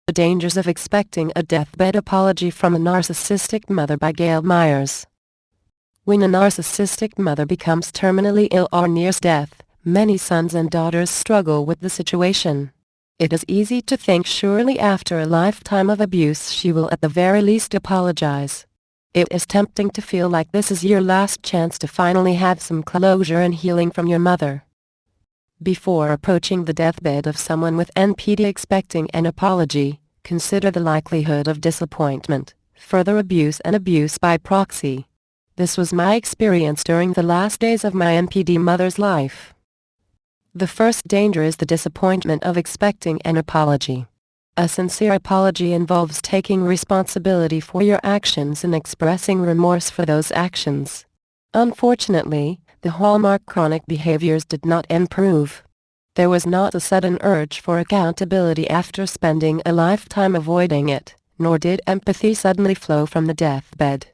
The Dangers of Expecting a Deathbed Apology from a Narcissistic Mother by Gail Meyers. When a narcissistic mother becomes terminally ill or nears death, many sons and daughters struggle with the situation. It is easy to think surely after a lifetime of abuse she will at the very least apologize. It is tempting to feel like this is your last chance to finally have some closure and healing from your mother. Before approaching the deathbed of someone with NPD expecting an apology, consider the likelihood of disappointment, further abuse and abuse by proxy. This was my experience during the last days of my NPD mother's life. The first danger is the disappointment of expecting an apology. A sincere apology involves taking responsibility for your actions and expressing remorse for those actions. Unfortunately, the hallmark chronic behaviors did not improve. There was not a sudden urge for accountability after spending a lifetime avoiding it, nor did empathy suddenly flow from the deathbed.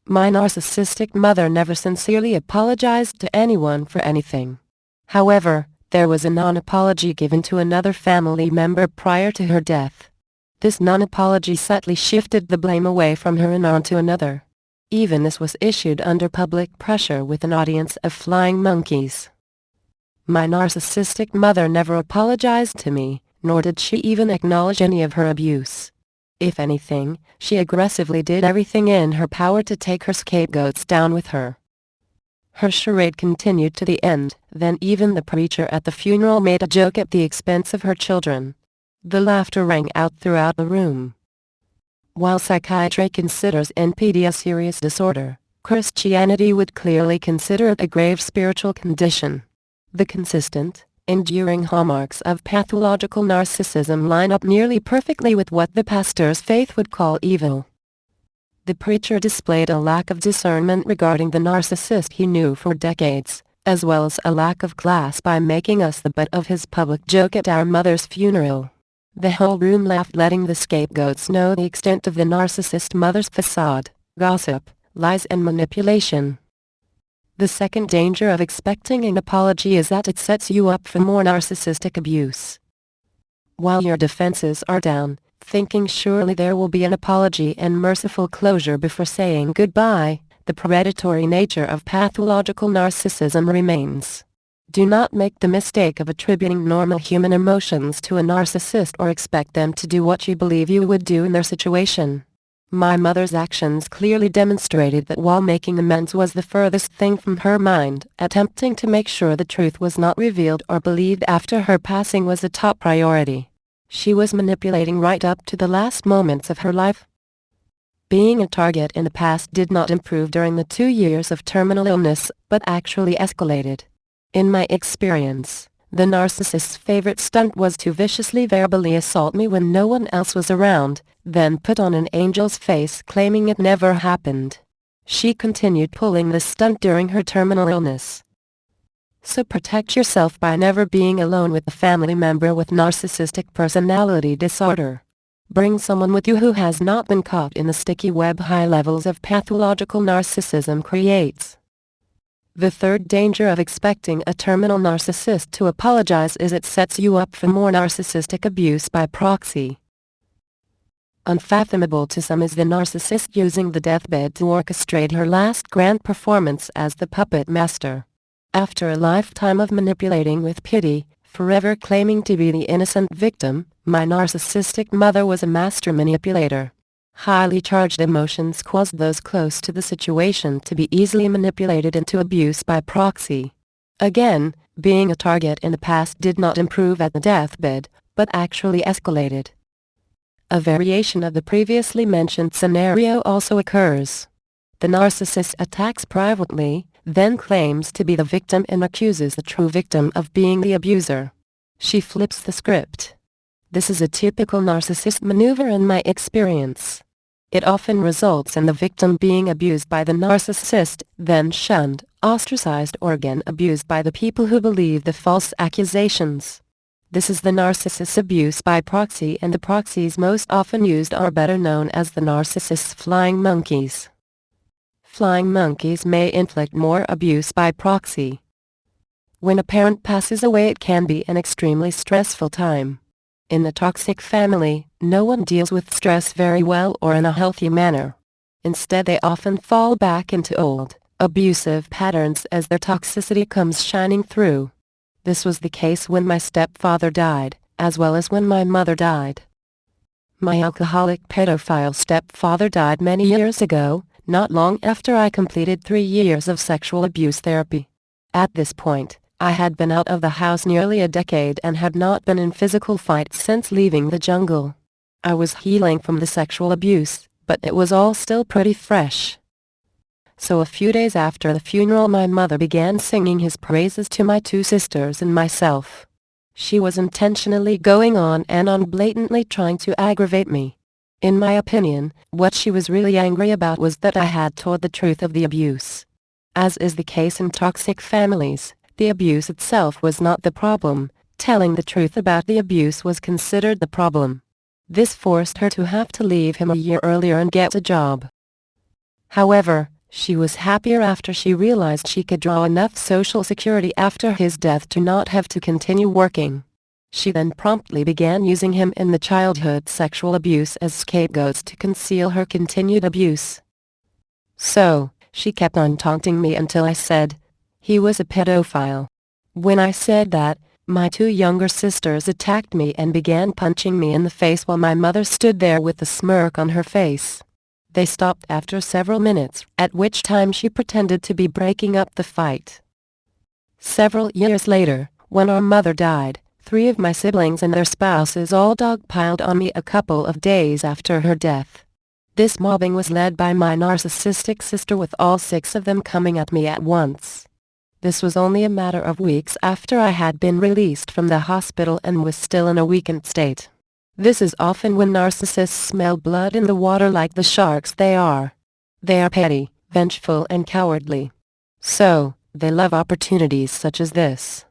My narcissistic mother never sincerely apologized to anyone for anything. However, there was a non-apology given to another family member prior to her death. This non-apology subtly shifted the blame away from her and onto another. Even this was issued under public pressure with an audience of flying monkeys. My narcissistic mother never apologized to me, nor did she even acknowledge any of her abuse. If anything, she aggressively did everything in her power to take her scapegoats down with her. Her charade continued to the end, then even the preacher at the funeral made a joke at the expense of her children. The laughter rang out throughout the room. While psychiatry considers NPD a serious disorder, Christianity would clearly consider it a grave spiritual condition. The consistent, enduring hallmarks of pathological narcissism line up nearly perfectly with what the pastor's faith would call evil. The preacher displayed a lack of discernment regarding the narcissist he knew for decades, as well as a lack of class by making us the butt of his public joke at our mother's funeral. The whole room laughed, letting the scapegoats know the extent of the narcissist mother's facade, gossip, lies and manipulation. The second danger of expecting an apology is that it sets you up for more narcissistic abuse. While your defenses are down, thinking surely there will be an apology and merciful closure before saying goodbye, the predatory nature of pathological narcissism remains. Do not make the mistake of attributing normal human emotions to a narcissist or expect them to do what you believe you would do in their situation. My mother's actions clearly demonstrated that while making amends was the furthest thing from her mind, attempting to make sure the truth was not revealed or believed after her passing was a top priority. She was manipulating right up to the last moments of her life. Being a target in the past did not improve during the 2 years of terminal illness, but actually escalated. In my experience, the narcissist's favorite stunt was to viciously verbally assault me when no one else was around, then put on an angel's face claiming it never happened. She continued pulling this stunt during her terminal illness. So protect yourself by never being alone with a family member with narcissistic personality disorder. Bring someone with you who has not been caught in the sticky web high levels of pathological narcissism creates. The third danger of expecting a terminal narcissist to apologize is it sets you up for more narcissistic abuse by proxy. Unfathomable to some is the narcissist using the deathbed to orchestrate her last grand performance as the puppet master. After a lifetime of manipulating with pity, forever claiming to be the innocent victim, my narcissistic mother was a master manipulator. Highly charged emotions caused those close to the situation to be easily manipulated into abuse by proxy. Again, being a target in the past did not improve at the deathbed, but actually escalated. A variation of the previously mentioned scenario also occurs. The narcissist attacks privately, then claims to be the victim and accuses the true victim of being the abuser. She flips the script. This is a typical narcissist maneuver in my experience. It often results in the victim being abused by the narcissist, then shunned, ostracized or again abused by the people who believe the false accusations. This is the narcissist's abuse by proxy, and the proxies most often used are better known as the narcissist's flying monkeys. Flying monkeys may inflict more abuse by proxy. When a parent passes away, it can be an extremely stressful time. In the toxic family, no one deals with stress very well or in a healthy manner. Instead, they often fall back into old, abusive patterns as their toxicity comes shining through. This was the case when my stepfather died, as well as when my mother died. My alcoholic pedophile stepfather died many years ago, not long after I completed 3 years of sexual abuse therapy. At this point, I had been out of the house nearly a decade and had not been in physical fights since leaving the jungle. I was healing from the sexual abuse, but it was all still pretty fresh. So a few days after the funeral, my mother began singing his praises to my 2 sisters and myself. She was intentionally going on and on, blatantly trying to aggravate me. In my opinion, what she was really angry about was that I had told the truth of the abuse. As is the case in toxic families, the abuse itself was not the problem. Telling the truth about the abuse was considered the problem. This forced her to have to leave him a year earlier and get a job. However, she was happier after she realized she could draw enough social security after his death to not have to continue working. She then promptly began using him in the childhood sexual abuse as scapegoats to conceal her continued abuse. So, she kept on taunting me until I said he was a pedophile. When I said that, my 2 younger sisters attacked me and began punching me in the face while my mother stood there with a smirk on her face. They stopped after several minutes, at which time she pretended to be breaking up the fight. Several years later, when our mother died, 3 of my siblings and their spouses all dogpiled on me a couple of days after her death. This mobbing was led by my narcissistic sister, with all 6 of them coming at me at once. This was only a matter of weeks after I had been released from the hospital and was still in a weakened state. This is often when narcissists smell blood in the water like the sharks they are. They are petty, vengeful and cowardly. So, they love opportunities such as this.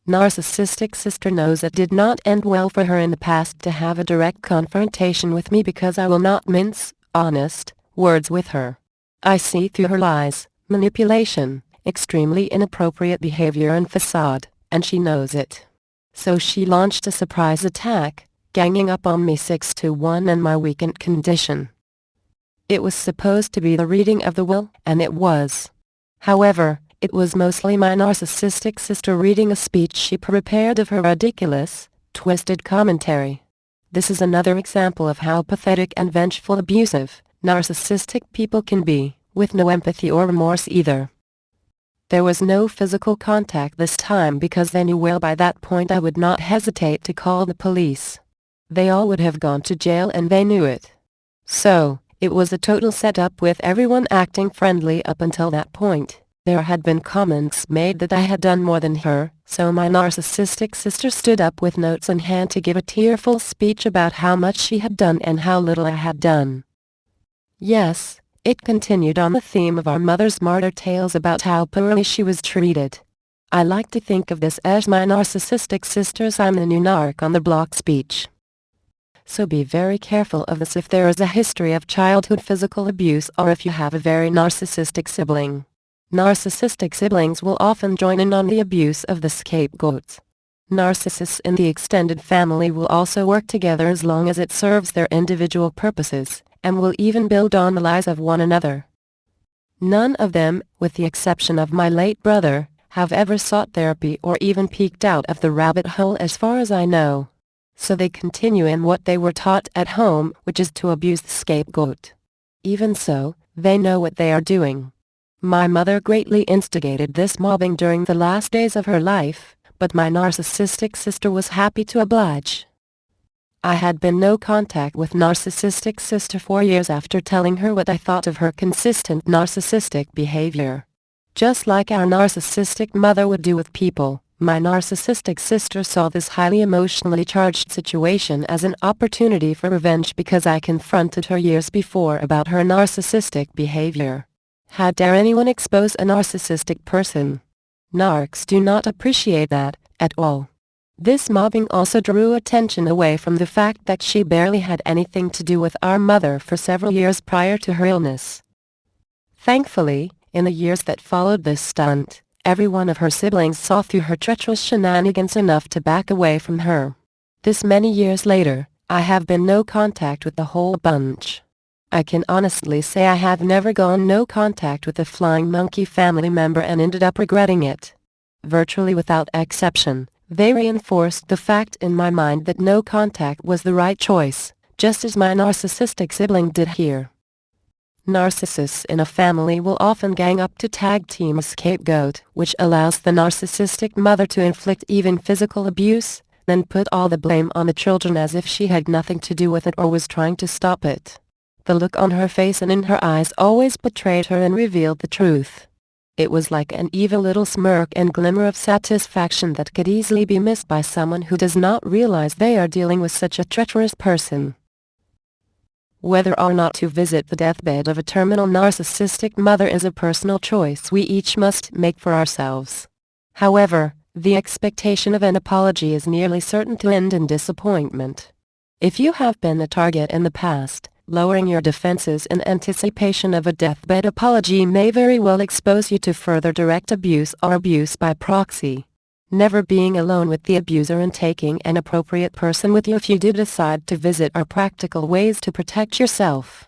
Narcissistic sister knows it did not end well for her in the past to have a direct confrontation with me because I will not mince honest words with her. I see through her lies, manipulation, extremely inappropriate behavior and facade, and she knows it. So she launched a surprise attack, ganging up on me 6-1 in my weakened condition. It was supposed to be the reading of the will, and it was. However, it was mostly my narcissistic sister reading a speech she prepared of her ridiculous, twisted commentary. This is another example of how pathetic and vengeful abusive, narcissistic people can be, with no empathy or remorse either. There was no physical contact this time because they knew well by that point I would not hesitate to call the police. They all would have gone to jail and they knew it. So, it was a total setup with everyone acting friendly up until that point. There had been comments made that I had done more than her, so my narcissistic sister stood up with notes in hand to give a tearful speech about how much she had done and how little I had done. Yes, it continued on the theme of our mother's martyr tales about how poorly she was treated. I like to think of this as my narcissistic sister's "I'm the new narc on the block" speech. So be very careful of this if there is a history of childhood physical abuse or if you have a very narcissistic sibling. Narcissistic siblings will often join in on the abuse of the scapegoats. Narcissists in the extended family will also work together as long as it serves their individual purposes, and will even build on the lies of one another. None of them, with the exception of my late brother, have ever sought therapy or even peeked out of the rabbit hole as far as I know. So they continue in what they were taught at home, which is to abuse the scapegoat. Even so, they know what they are doing. My mother greatly instigated this mobbing during the last days of her life, but my narcissistic sister was happy to oblige. I had been no contact with narcissistic sister 4 years after telling her what I thought of her consistent narcissistic behavior. Just like our narcissistic mother would do with people, my narcissistic sister saw this highly emotionally charged situation as an opportunity for revenge because I confronted her years before about her narcissistic behavior. How dare anyone expose a narcissistic person? Narcs do not appreciate that, at all. This mobbing also drew attention away from the fact that she barely had anything to do with our mother for several years prior to her illness. Thankfully, in the years that followed this stunt, every one of her siblings saw through her treacherous shenanigans enough to back away from her. This many years later, I have been no contact with the whole bunch. I can honestly say I have never gone no contact with a flying monkey family member and ended up regretting it. Virtually without exception, they reinforced the fact in my mind that no contact was the right choice, just as my narcissistic sibling did here. Narcissists in a family will often gang up to tag team a scapegoat, which allows the narcissistic mother to inflict even physical abuse, then put all the blame on the children as if she had nothing to do with it or was trying to stop it. The look on her face and in her eyes always betrayed her and revealed the truth. It was like an evil little smirk and glimmer of satisfaction that could easily be missed by someone who does not realize they are dealing with such a treacherous person. Whether or not to visit the deathbed of a terminal narcissistic mother is a personal choice we each must make for ourselves. However, the expectation of an apology is nearly certain to end in disappointment. If you have been a target in the past, lowering your defenses in anticipation of a deathbed apology may very well expose you to further direct abuse or abuse by proxy. Never being alone with the abuser and taking an appropriate person with you if you do decide to visit are practical ways to protect yourself.